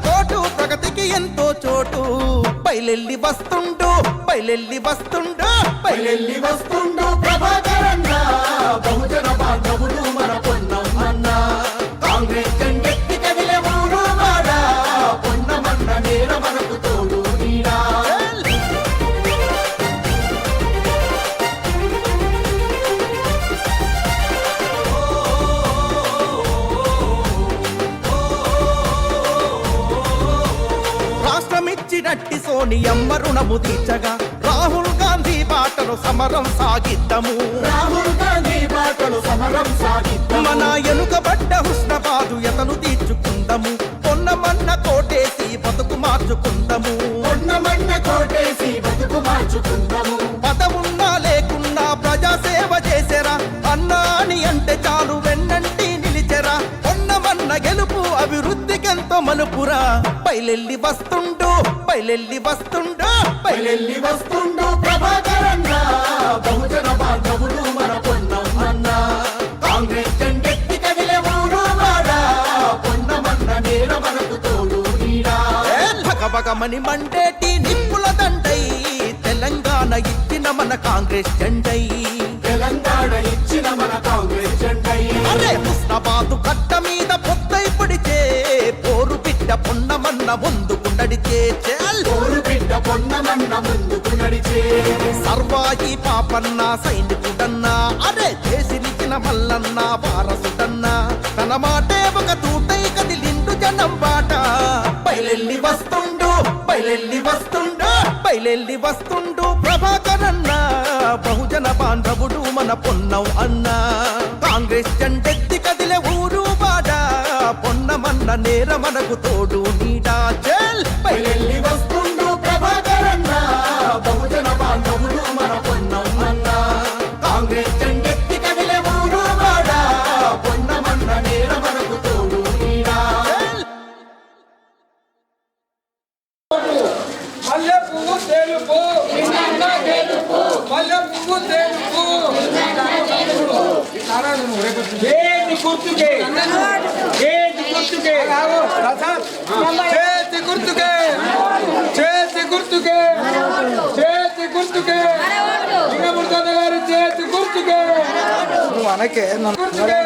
Coat ప్రగతికి ఎంతో చోటు బయలెల్లి వస్తుండు బయలెల్లి వస్తుండు బయలెల్లి వస్తుండు ప్రభాకరన్న బహుజన బాంధవుడు మన పొన్నమన్న కాంగ్రెస్ జెండెత్తి కదిలే ఊరు వాడ పొన్నమన్న నేర మనకు తోడు నీడా రాష్ట్రమిచ్చినట్టి సోనియమ్మ రుణము తీర్చగా రాహుల్ గాంధీ బాటలో సమరం సాగిద్దాము రాహుల్ గాంధీ బాటలో సమరం సాగిద్దాము మన ఎనుకబడ్డ హుస్నాబాదు ఎతను తీర్చుకుందాము పొన్నమన్న కోటేసి బతుకు మార్చుకుందాము పొన్నమన్న కోటేసి బతుకు మార్చుకుందాము పదవున్నా లేకున్నా ప్రజాసేవ చేసేరా అన్నా అని అంటే చాలు వెన్నంటి నిలిచెరా పొన్నమన్న గెలుపు అభివృద్ధికెంతో మలుపురా బయలెల్లి వస్తుండు బయలెల్లి వస్తుండు బయలెల్లి వస్తుండు ప్రభాకరన్న బహుజన బాంధవుడు మన పొన్నమన్న కాంగ్రెస్ జెండెత్తి కదిలే ఊరు వాడ పొన్నమన్న నేర మనకు తోడు నీడా భగభగమని మండేటి నిప్పుల దండై తెలంగాణ ఇచ్చిన మన కాంగ్రెస్ జెండై తెలంగాణ ఇచ్చిన మన కాంగ్రెస్ జెండై అరే హుస్నాబాదు కట్ట మీద పొద్దై పొడిచే పోరు బిడ్డ పొన్నమన్న ముందుకు నడిచే పోరు బిడ్డ పొన్నమన్న ముందుకు నడిచే సర్వాయి పాపన్న సైనికుడన్నా అరే చేసినిచ్చిన మల్లన్న వారసుడన్నా తన మాటే ఒక తూటై కదిలిండు జనం బాట బయలెల్లి వస్తుండు బయలెల్లి వస్తుండు బయలెల్లి వస్తుండు ప్రభాకరన్న బహుజన బాంధవుడు మన పొన్నవు అన్న కాంగ్రెస్ జెండెత్తి కదిలే ఊరు వాడ పొన్నమన్న నేర మనకు తోడు నీడా జల్ బయలెల్లి వస్తుండు ప్రభాకరన్న బహుజన బాంధవుడు మన పొన్నవు అన్న కాంగ్రెస్ జెండెత్తి కదిలే ఊరు వాడ పొన్నమన్న నేర మనకు తోడు నీడా మల్లె పువ్వు తెలుపు మల్లె పువ్వు తెలుపు చేతి గుర్తుకే చేతి గుర్తుకే చేతి గుర్తుకే చేతి గుర్తుకే లింగమూర్తి గారు చేతి గుర్తుకే మనకే గుర్తుకే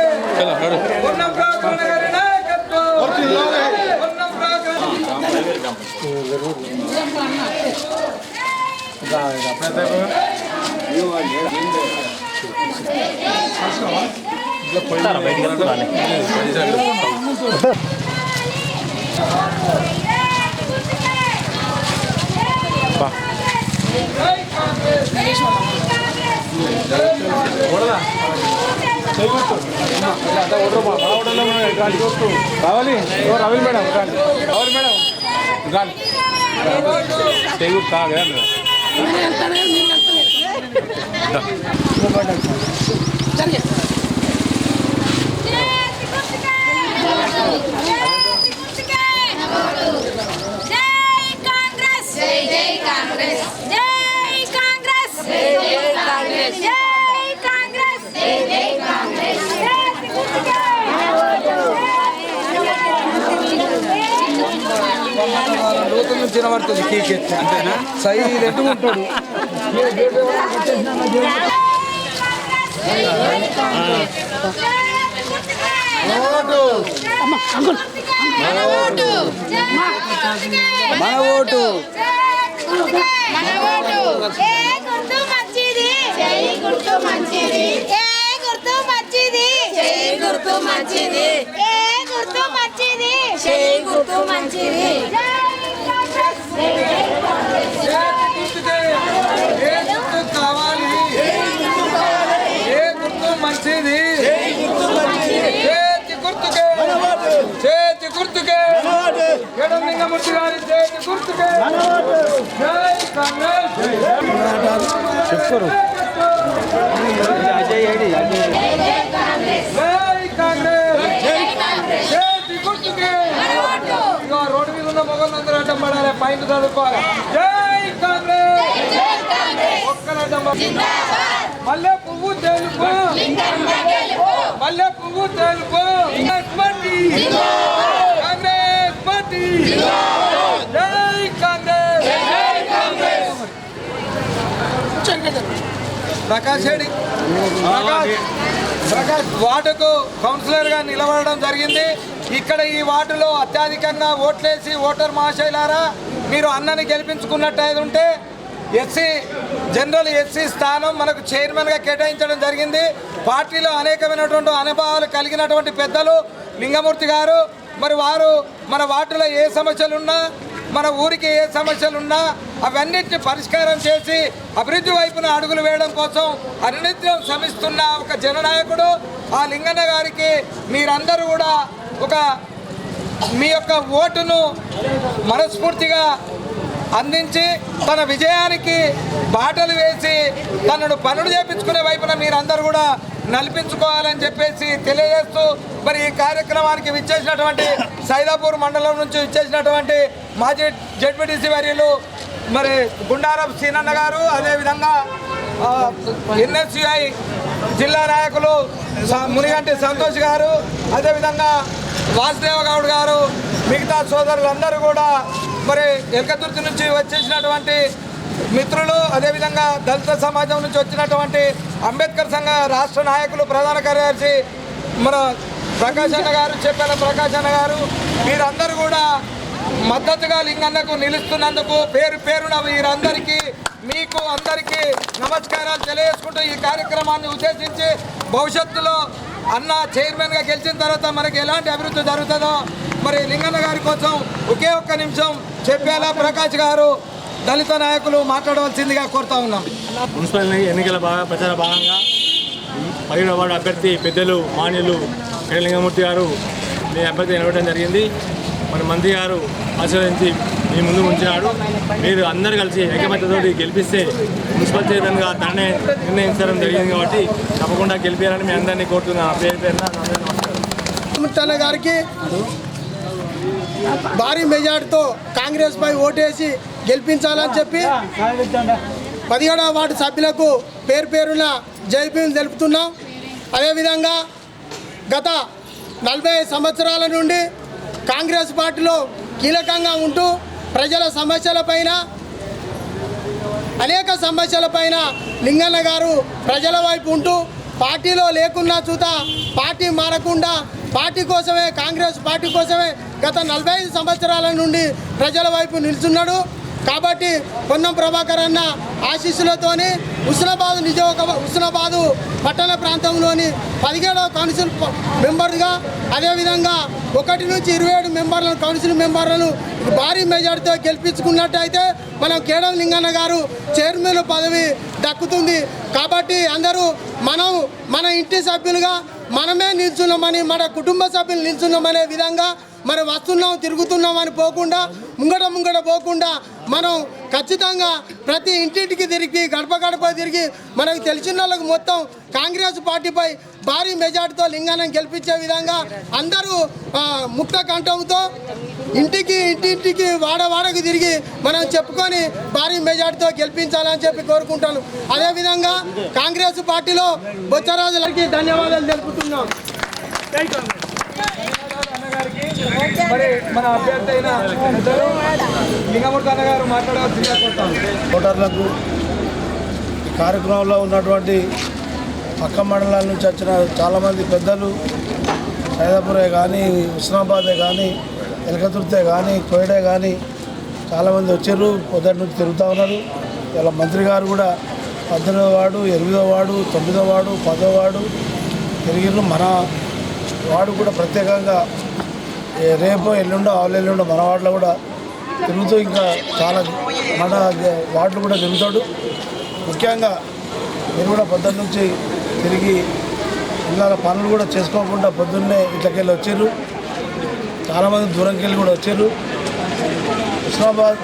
పొన్నం ప్రభాకరన్న గారి నాయకత్వం పొన్నం ప్రభాకరన్న రావాలి రవి మేడం రావాలి మేడం తెగు కాగా లోతుల నుంచి వినబడుతుంది కేక్ ఎత్తి అంతేనా సైలెంట్ ఉంటాడు మన ఓటు గుర్తు మంచిది గుర్తు మంచిది గుర్తు మంచిది గుర్తు మంచిది గుర్తు మంచిది కావాలి ఏ గుర్తు మంచిది చేతి గుర్తుకే చేతి గుర్తుకే ఎడం లింగమూర్తి గారి చేతి గుర్తుకే జై కాంగ్రెస్ చెప్పరు జై కాంగ్రెస్ చేతి గుర్తుకే రోడ్డు మీద ఉన్న మొగలందరూ అడ్డం పడాలి పైన చదువుకోవాలి జై కాంగ్రెస్ ఒక్కరడ్డం మల్లె పువ్వు తెలుపు మల్లె పువ్వు తెలుపు కాంగ్రెస్ పార్టీ జై కాంగ్రెస్. ప్రకాష్ రెడ్డి ప్రకాష్ వార్డుకు కౌన్సిలర్గా నిలబడడం జరిగింది. ఇక్కడ ఈ వార్డులో అత్యధికంగా ఓట్లేసి ఓటర్ మహాశైలారా మీరు అన్నని గెలిపించుకున్నట్టు ఉంటే జనరల్ ఎస్సీ స్థానం మనకు చైర్మన్గా కేటాయించడం జరిగింది. పార్టీలో అనేకమైనటువంటి అనుభవాలు కలిగినటువంటి పెద్దలు లింగమూర్తి గారు. మరి వారు మన వార్డులో ఏ సమస్యలున్నా మన ఊరికి ఏ సమస్యలున్నా అవన్నిటిని పరిష్కారం చేసి అభివృద్ధి వైపున అడుగులు వేయడం కోసం అనినిత్యం శ్రమిస్తున్న ఒక జననాయకుడు ఆ లింగన్న గారికి మీరందరూ కూడా మీ యొక్క ఓటును మనస్ఫూర్తిగా అందించి తన విజయానికి బాటలు వేసి తనను పనులు చేపించుకునే వైపున మీరందరూ కూడా నడిపించుకోవాలని చెప్పేసి తెలియజేస్తూ మరి ఈ కార్యక్రమానికి విచ్చేసినటువంటి సైదాపూర్ మండలం నుంచి విచ్చేసినటువంటి మాజీ జెడ్పీటీసీ వర్యులు మరి గుండారం సీనన్న గారు, అదేవిధంగా ఎన్ఎస్యుఐ జిల్లా నాయకులు మునిగంటి సంతోష్ గారు, అదేవిధంగా వాసుదేవ గౌడ్ గారు, మిగతా సోదరులందరూ కూడా మరి ఎల్కతుర్తి నుంచి వచ్చేసినటువంటి మిత్రులు, అదేవిధంగా దళిత సమాజం నుంచి వచ్చినటువంటి అంబేద్కర్ సంఘ రాష్ట్ర నాయకులు, ప్రధాన కార్యదర్శి మన ప్రకాష్ అన్న గారు, చెప్పాల ప్రకాష్ అన్న గారు, మీరందరూ కూడా మద్దతుగా లింగన్నకు నిలుస్తున్నందుకు పేరు పేరున వీరందరికీ మీకు అందరికీ నమస్కారాలు తెలియజేసుకుంటూ ఈ కార్యక్రమాన్ని ఉద్దేశించి భవిష్యత్తులో అన్న చైర్మన్గా గెలిచిన తర్వాత మనకి ఎలాంటి అభివృద్ధి జరుగుతుందో మరి లింగన్న గారి కోసం ఒకే ఒక్క నిమిషం చెప్పేలా ప్రకాష్ గారు దళిత నాయకులు మాట్లాడవలసిందిగా కోరుతా ఉన్నాం. మున్సిపల్ ఎన్నికల ప్రచార భాగంగా 17వ వార్డు అభ్యర్థి పెద్దలు మాన్యులు లింగమూర్తి గారు మీ అభ్యర్థి నిలబడడం జరిగింది. మన మంత్రి గారు ఆశీర్వదించి మీ ముందు ఉంచినాడు. మీరు అందరు కలిసి ఐకమత్యతో గెలిపిస్తే మున్సిపల్ చైర్మన్గా తననే నిర్ణయించడం జరిగింది కాబట్టి తప్పకుండా గెలిపారని మీ అందరినీ కోరుతున్నాను. పేరున గారికి భారీ మెజార్టీతో కాంగ్రెస్ పై ఓటేసి గెలిపించాలని చెప్పి 17వ వార్డు సభ్యులకు పేరు పేరున జైభీం తెలుపుతున్నాం. అదేవిధంగా గత 40 సంవత్సరాల నుండి కాంగ్రెస్ పార్టీలో కీలకంగా ఉంటూ ప్రజల సమస్యలపైన అనేక సమస్యలపైన లింగన్న గారు ప్రజల వైపు ఉంటూ పార్టీలో లేకున్నా చూత పార్టీ మారకుండా పార్టీ కోసమే, కాంగ్రెస్ పార్టీ కోసమే గత 45 సంవత్సరాల నుండి ప్రజల వైపు నిలుచున్నాడు. కాబట్టి పొన్నం ప్రభాకర్ అన్న ఆశీస్సులతోని హుస్నాబాదు పట్టణ ప్రాంతంలోని 17వ కౌన్సిల్ మెంబర్గా, అదేవిధంగా 1 నుంచి 27 మెంబర్లను కౌన్సిల్ మెంబర్లను భారీ మెజార్టీతో గెలిపించుకున్నట్టయితే మనం కేడం లింగన్న గారు చైర్మన్ పదవి దక్కుతుంది. కాబట్టి అందరూ మన ఇంటి సభ్యులుగా మనమే నిల్చున్నామని, మన కుటుంబ సభ్యులు నిల్చున్నామనే విధంగా మరి వస్తున్నాం తిరుగుతున్నామని పోకుండా ముంగట పోకుండా మనం ఖచ్చితంగా ప్రతి ఇంటింటికి తిరిగి గడప తిరిగి మనకు తెలిసిన వాళ్ళకు మొత్తం కాంగ్రెస్ పార్టీపై భారీ మెజార్టీతో లింగాన్ని గెలిపించే విధంగా అందరూ ముక్త కంఠంతో ఇంటింటికి వాడకు తిరిగి మనం చెప్పుకొని భారీ మెజార్టీతో గెలిపించాలని చెప్పి కోరుకుంటాను. అదేవిధంగా కాంగ్రెస్ పార్టీలో బొచ్చరాజులకి ధన్యవాదాలు తెలుపుతున్నాం. మరి మన అభ్యర్థి అయిన లింగమూర్తి అన్న గారు మాట్లాడవలసిందిగా కోరుతాం. ఓటర్లకు ఈ కార్యక్రమంలో ఉన్నటువంటి పక్క మండలాల నుంచి వచ్చిన చాలామంది పెద్దలు సైదాపురే కానీ, హుస్నాబాదే కానీ, ఎలకతుర్తే కానీ, కోయడే కానీ చాలామంది వచ్చారు. పొద్దుటి నుంచి తిరుగుతూ ఉన్నారు. ఇలా మంత్రి గారు కూడా 18వ వార్డు, 8వ వార్డు, 9వ వార్డు, 10వ వార్డు తిరిగిర్రు. మన వార్డు కూడా ప్రత్యేకంగా రేపు ఎల్లుండో ఆవులెల్లుండో మన వార్డులో కూడా తిరుగుతూ ఇంకా చాలా మన వార్డులు కూడా తిరుగుతాడు. ముఖ్యంగా మీరు కూడా పొద్దున్న నుంచి తిరిగి ఇళ్ళ పనులు కూడా చేసుకోకుండా పొద్దున్నే ఇట్లకెళ్ళి వచ్చారు. చాలామంది దూరంకి వెళ్ళి కూడా వచ్చారు. హుస్నాబాద్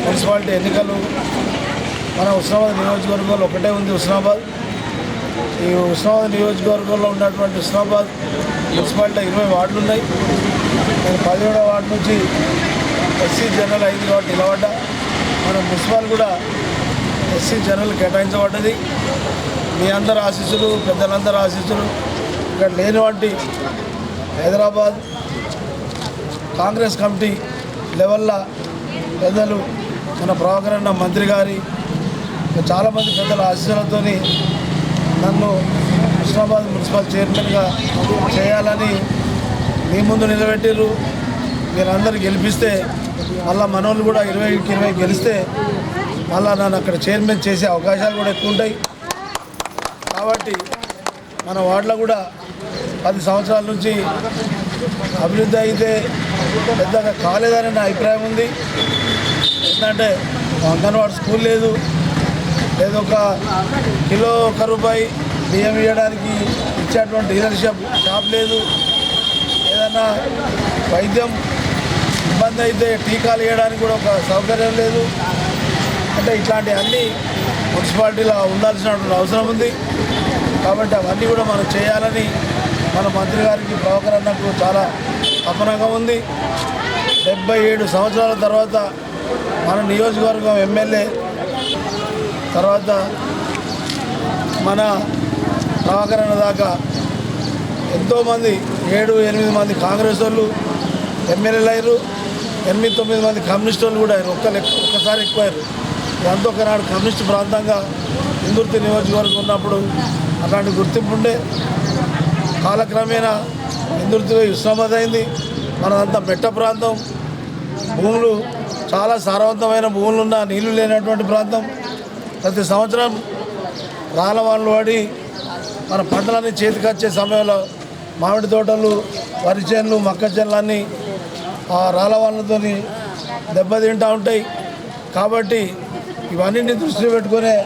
మున్సిపాలిటీ ఎన్నికలు మన హుస్నాబాద్ నియోజకవర్గంలో ఒకటే ఉంది. హుస్నాబాద్ ఈ హుస్నాబాద్ నియోజకవర్గంలో ఉన్నటువంటి హుస్నాబాద్ మున్సిపాలిటీ 20 వార్డులు ఉన్నాయి. నేను 17వ వార్డు నుంచి ఎస్సీ జనరల్ అయింది కాబట్టి నిలబడ్డా. మన మున్సిపల్ కూడా ఎస్సీ జనరల్ కేటాయించబడ్డది. మీ అందరి ఆశీస్సులు, పెద్దలందరి ఆశీస్సులు, ఇక్కడ లేనివంటి హైదరాబాద్ కాంగ్రెస్ కమిటీ లెవెల్లో పెద్దలు మన ప్రభాకర్ అన్న మంత్రి గారి చాలామంది పెద్దల ఆశీస్సులతో నన్ను హుస్నాబాద్ మున్సిపల్ చైర్మన్గా చేయాలని మీ ముందు నిలబెట్టారు. మీరందరూ గెలిపిస్తే మళ్ళీ మనోళ్ళు కూడా 20కి 20 గెలిస్తే మళ్ళీ నన్ను అక్కడ చైర్మన్ చేసే అవకాశాలు కూడా ఎక్కువ ఉంటాయి. కాబట్టి మన వార్డులో కూడా 10 సంవత్సరాల నుంచి అభివృద్ధి అయితే పెద్దగా కాలేదని నా అభిప్రాయం ఉంది. ఏంటంటే అంగన్వాడీ స్కూల్ లేదు, ఏదో ఒక కిలో ₹1 బియ్యం ఇవ్వడానికి ఇచ్చేటువంటి డీలర్షిప్ షాప్ లేదు, ఏదన్నా వైద్యం ఇబ్బంది అయితే టీకాలు ఇవ్వడానికి కూడా ఒక సౌకర్యం లేదు. అంటే ఇట్లాంటి అన్నీ మున్సిపాలిటీలో ఉండాల్సినటువంటి అవసరం ఉంది. కాబట్టి అవన్నీ కూడా మనం చేయాలని మన మంత్రి గారికి ప్రభాకర్ అన్నకు చాలా తపనగా ఉంది. 77 సంవత్సరాల తర్వాత మన నియోజకవర్గం ఎమ్మెల్యే తర్వాత మన ప్రభాకర్ అన్న దాకా ఎంతోమంది 7-8 మంది కాంగ్రెస్ వాళ్ళు ఎమ్మెల్యేలు అయ్యారు, 8-9 మంది కమ్యూనిస్ట్ వాళ్ళు కూడా అయ్యారు. ఒక్కసారి ఎక్కువయ్యారు. ఇదంతా ఒకనాడు కమ్యూనిస్ట్ ప్రాంతంగా ఇందుర్తి నియోజకవర్గం ఉన్నప్పుడు అలాంటి గుర్తింపు ఉండే. కాలక్రమేణా ఇందుర్తి హుస్నాబాద్ అయింది. మనదంతా మెట్ట ప్రాంతం, భూములు చాలా సారవంతమైన భూములున్న నీళ్లు లేనటువంటి ప్రాంతం. ప్రతి సంవత్సరం రాళ్ళవానలు పడి మన పంటలన్నీ చేతికొచ్చే సమయంలో మామిడి తోటలు, వరి చేనులు, మక్క చేనులు అన్నీ ఆ రాళ్ళవానలతో దెబ్బతింటూ ఉంటాయి. కాబట్టి ఇవన్నీ దృష్టిలో పెట్టుకునే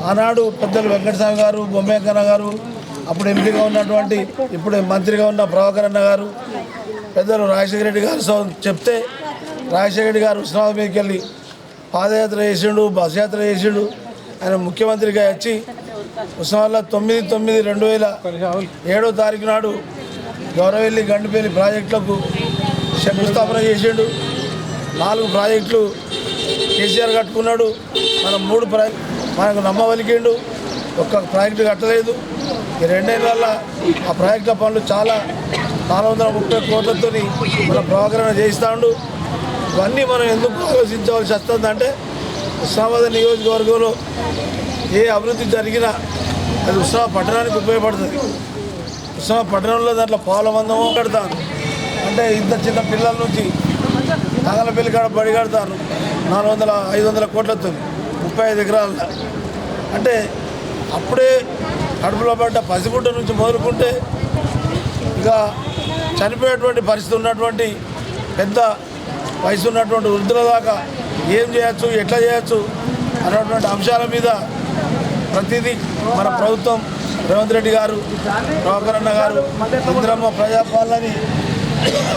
ఆనాడు పెద్దలు వెంకటస్వామి గారు, బొమ్మయ్యన్న గారు, అప్పుడు ఎంపీగా ఉన్నటువంటి ఇప్పుడు మంత్రిగా ఉన్న ప్రభాకర్ అన్న గారు, పెద్దలు రాజశేఖర రెడ్డి గారు చెప్తే రాజశేఖర రెడ్డి గారు హుస్నాబాద్ మీదకి వెళ్ళి పాదయాత్ర చేసిండు, బస్ యాత్ర చేసిండు. ఆయన ముఖ్యమంత్రిగా వచ్చి హుస్నాబాద్లో 9/9/2007 నాడు గౌరవెల్లి గండిపల్లి ప్రాజెక్టులకు శంకుస్థాపన చేసిండు. 4 ప్రాజెక్టులు కేసీఆర్ కట్టుకున్నాడు. మనం 3 మనకు నమ్మవలికిండు, ఒక్క ప్రాజెక్టు కట్టలేదు. ఈ 2 ఏళ్ళ ఆ ప్రాజెక్టుల పనులు చాలా 430 కోట్లతో మన ప్రభాకరణ చేయిస్తాడు. ఇవన్నీ మనం ఎందుకు ఆలోచించవలసి వస్తుందంటే హుస్నాబాద్ నియోజకవర్గంలో ఏ అభివృద్ధి జరిగినా అది హుస్నాబాద్ పట్టణానికి ఉపయోగపడుతుంది. హుస్నాబాద్ పట్టణంలో దాంట్లో పాల మందము కడతాను, అంటే ఇంత చిన్న పిల్లల నుంచి తాగలపల్లి కాడ బడి కడతాను 400-500 కోట్లతో 35 ఎకరాల. అంటే అప్పుడే కడుపులో పడ్డ పసిగుడ్డ నుంచి మొదలుకుంటే ఇక చనిపోయేటువంటి పరిస్థితి ఉన్నటువంటి పెద్ద వయసు ఉన్నటువంటి వృద్ధుల దాకా ఏం చేయొచ్చు, ఎట్లా చేయొచ్చు అన్నటువంటి అంశాల మీద ప్రతిదీ మన ప్రభుత్వం రేవంత్ రెడ్డి గారు, ప్రభాకర్ అన్న గారు ఇందిరమ్మ ప్రజాపాలనని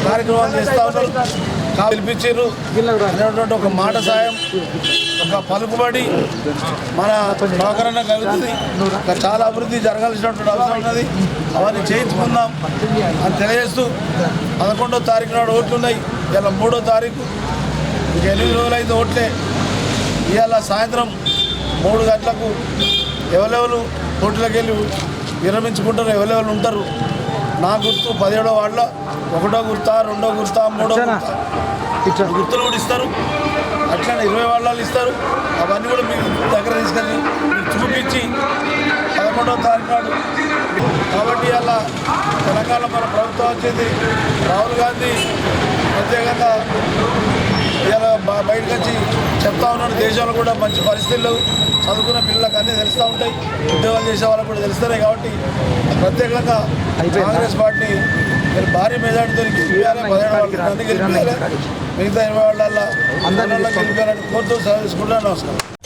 కార్యక్రమాలు చేస్తూ ఉన్నారు. పిలిపించారు అనేటువంటి ఒక మాట సాయం, ఒక పలుకుబడి మన ప్రభాకర్ అన్న కలుగుతుంది. చాలా అభివృద్ధి జరగాల్సినటువంటి అవసరం ఉన్నది. అవన్నీ చేయించుకుందాం అని తెలియజేస్తూ 11వ తారీఖు నాడు ఓట్లు ఉన్నాయి. ఇవాళ 3వ తారీఖు, ఇంక 8 రోజులు అయితే ఓట్లే. ఇవాళ సాయంత్రం 3 గంటలకు ఎవరెవరు ఓట్లకి వెళ్ళి విరమించుకుంటారు, ఎవరెవరు ఉంటారు. నా గుర్తు 17వ వార్డులో 1వ గుర్తా, 2వ గుర్తా, 3వ గుర్తా గుర్తులు కూడా ఇస్తారు. అట్లనే 20 వార్డులు ఇస్తారు. అవన్నీ కూడా మీకు దగ్గర తీసుకెళ్ళి మీకు చూపించి 11వ తారీఖు నాడు. కాబట్టి అలా తెలంగాణ మన ప్రభుత్వం వచ్చింది. రాహుల్ గాంధీ ప్రత్యేకంగా ఇలా బయటకు వచ్చి చెప్తా ఉన్నాడు. దేశంలో కూడా మంచి పరిస్థితులు, చదువుకున్న పిల్లలకు అన్నీ తెలుస్తూ ఉంటాయి, ఉద్యోగాలు చేసే వాళ్ళకు కూడా తెలుస్తున్నాయి. కాబట్టి ప్రత్యేకంగా కాంగ్రెస్ పార్టీ భారీ మెజార్టీతో గెలిపించాలి. 17 వాళ్ళకి అన్ని గెలిపించాలి. మిగతా 20 వాళ్ళ గెలిపించాలని కోరుతూ సెలవు తీసుకుంటున్నాను. నమస్కారం.